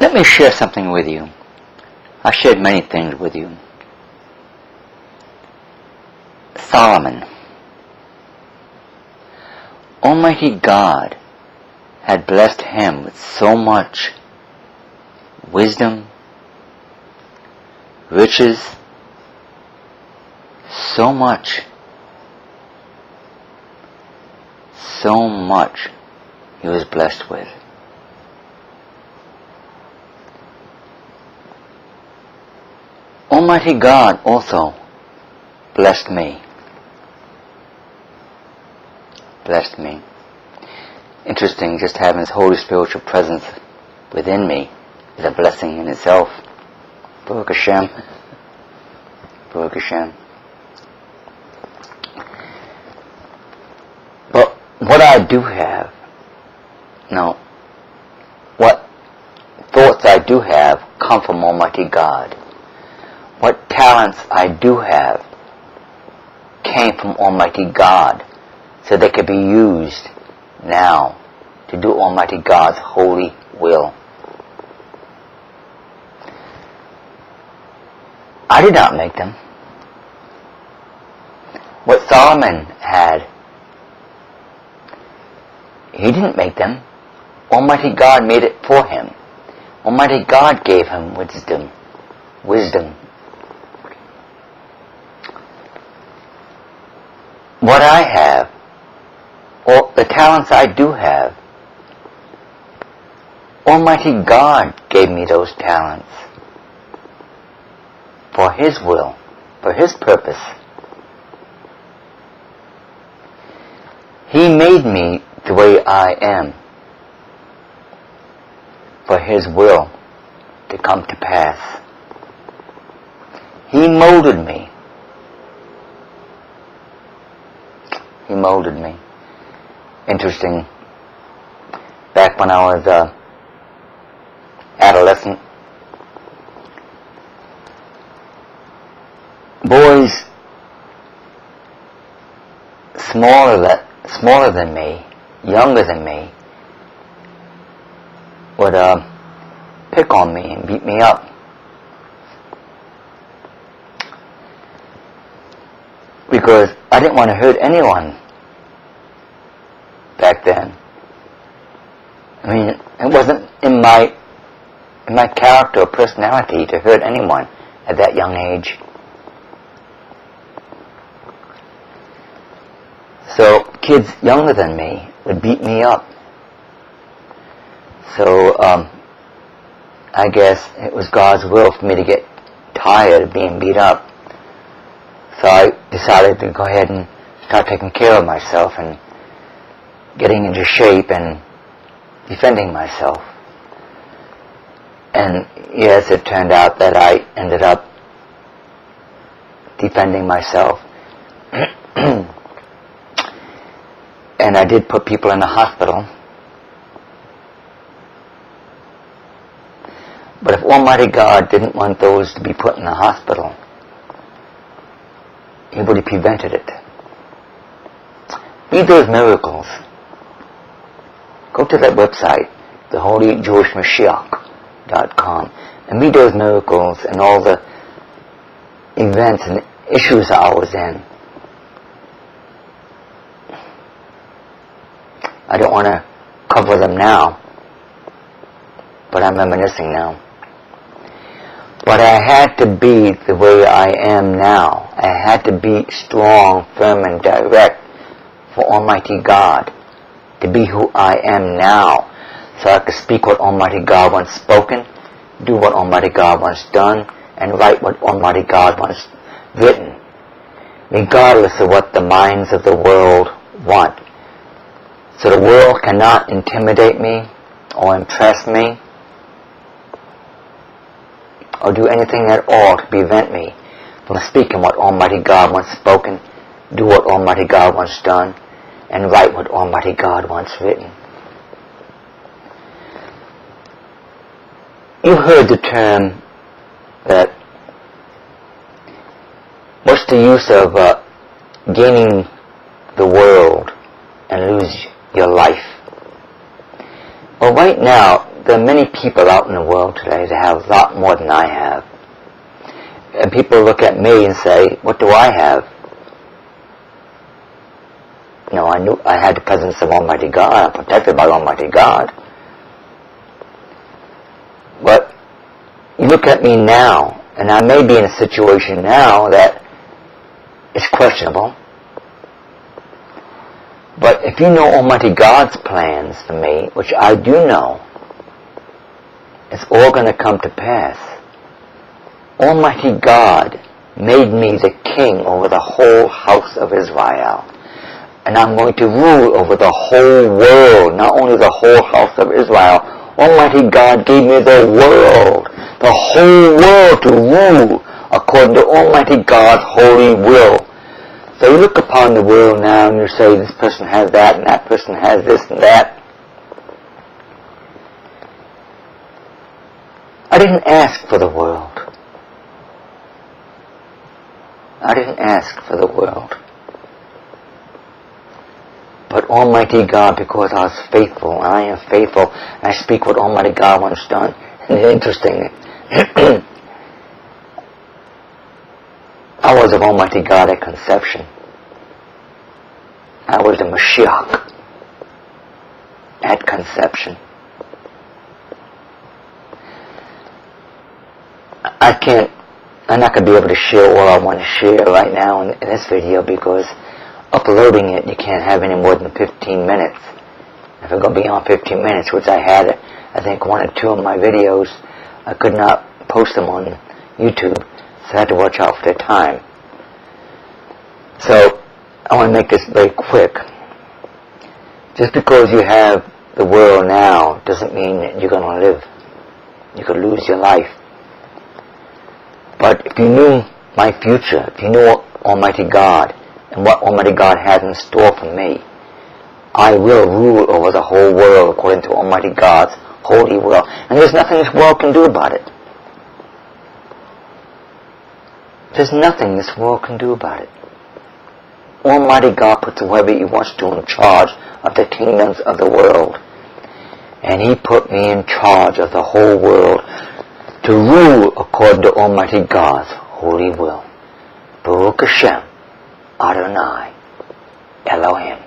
Let me share something with you. I shared many things with you. Solomon. Almighty God had blessed him with so much wisdom, riches, so much he was blessed with. Almighty God also blessed me. Interesting, just having His Holy Spiritual Presence within me is a blessing in itself. Baruch Hashem. Baruch Hashem. But what I do have, what thoughts I do have come from Almighty God. What talents I do have came from Almighty God, so they could be used now to do Almighty God's holy will. I did not make them. What Solomon had, he didn't make them. Almighty God made it for him. Almighty God gave him wisdom. What I have, or the talents I do have, Almighty God gave me those talents for His will, for His purpose. He made me the way I am for His will to come to pass. He molded me. Interesting. Back when I was adolescent, boys smaller than me, younger than me, would pick on me and beat me up. Because I didn't want to hurt anyone back then. I mean, it wasn't in my character or personality to hurt anyone at that young age. So kids younger than me would beat me up. So I guess it was God's will for me to get tired of being beat up. So I decided to go ahead and start taking care of myself and getting into shape and defending myself. And yes, it turned out that I ended up defending myself. And I did put people in the hospital. But if Almighty God didn't want those to be put in the hospital, He would have prevented it. Read those miracles. Go to that website, theholyjewishmoshiach.com, and read those miracles and all the events and issues I was in. I don't want to cover them now, but I'm reminiscing now. But I had to be the way I am now. I had to be strong, firm, and direct for Almighty God, to be who I am now, so I could speak what Almighty God wants spoken, do what Almighty God wants done, and write what Almighty God wants written, regardless of what the minds of the world want. So the world cannot intimidate me or impress me or do anything at all to prevent me from speaking what Almighty God wants spoken, do what Almighty God wants done, and write what Almighty God wants written. You heard the term that what's the use of gaining the world and lose your life? Well, right now, there are many people out in the world today that have a lot more than I have. And people look at me and say, what do I have? I knew I had the presence of Almighty God. I'm protected by Almighty God. But you look at me now, and I may be in a situation now that is questionable. But if you know Almighty God's plans for me, which I do know, it's all going to come to pass. Almighty God made me the king over the whole house of Israel. And I'm going to rule over the whole world, not only the whole house of Israel. Almighty God gave me the world, the whole world to rule according to Almighty God's holy will. So you look upon the world now and you say, this person has that and that person has this and that. I didn't ask for the world. I didn't ask for the world. But Almighty God, because I was faithful, and I am faithful, and I speak what Almighty God wants done. And it's interesting, I was of Almighty God at conception. I was the Moshiach at conception. I'm not going to be able to share all I want to share right now in this video, because uploading it, you can't have any more than 15 minutes. If I'm going to be on 15 minutes, which I had, I think, 1 or 2 of my videos, I could not post them on YouTube, so I had to watch out for the time. So, I want to make this very quick. Just because you have the world now doesn't mean that you're going to live. You could lose your life. But if you knew my future, if you knew Almighty God, and what Almighty God has in store for me, I will rule over the whole world according to Almighty God's holy will. And there's nothing this world can do about it. There's nothing this world can do about it. Almighty God puts whoever He wants to in charge of the kingdoms of the world. And He put me in charge of the whole world to rule according to Almighty God's holy will. Baruch Hashem, Adonai, Elohim.